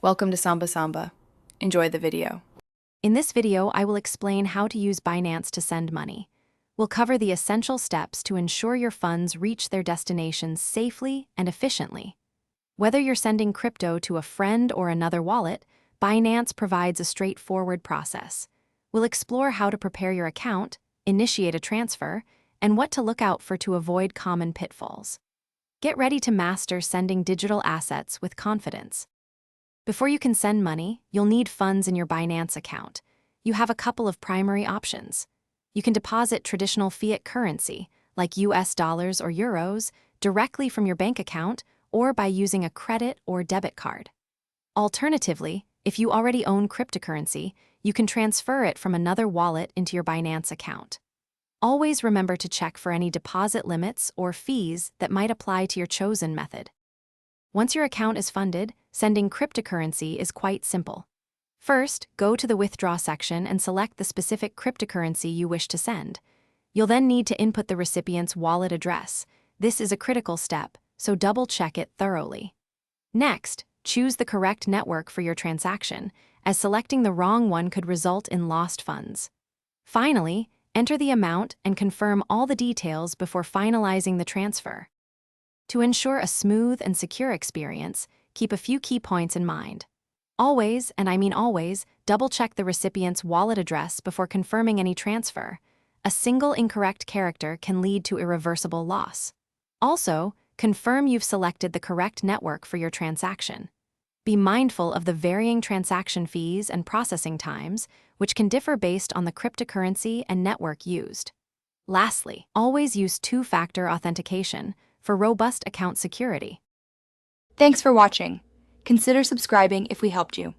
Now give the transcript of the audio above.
Welcome to Samba Samba. Enjoy the video. In this video, I will explain how to use Binance to send money. We'll cover the essential steps to ensure your funds reach their destinations safely and efficiently. Whether you're sending crypto to a friend or another wallet, Binance provides a straightforward process. We'll explore how to prepare your account, initiate a transfer, and what to look out for to avoid common pitfalls. Get ready to master sending digital assets with confidence. Before you can send money, you'll need funds in your Binance account. You have a couple of primary options. You can deposit traditional fiat currency, like US dollars or euros, directly from your bank account or by using a credit or debit card. Alternatively, if you already own cryptocurrency, you can transfer it from another wallet into your Binance account. Always remember to check for any deposit limits or fees that might apply to your chosen method. Once your account is funded, sending cryptocurrency is quite simple. First, go to the Withdraw section and select the specific cryptocurrency you wish to send. You'll then need to input the recipient's wallet address. This is a critical step, so double-check it thoroughly. Next, choose the correct network for your transaction, as selecting the wrong one could result in lost funds. Finally, enter the amount and confirm all the details before finalizing the transfer. To ensure a smooth and secure experience, keep a few key points in mind. Always, and I mean always, double-check the recipient's wallet address before confirming any transfer. A single incorrect character can lead to irreversible loss. Also, confirm you've selected the correct network for your transaction. Be mindful of the varying transaction fees and processing times, which can differ based on the cryptocurrency and network used. Lastly, always use two-factor authentication for robust account security. Thanks for watching. Consider subscribing if we helped you.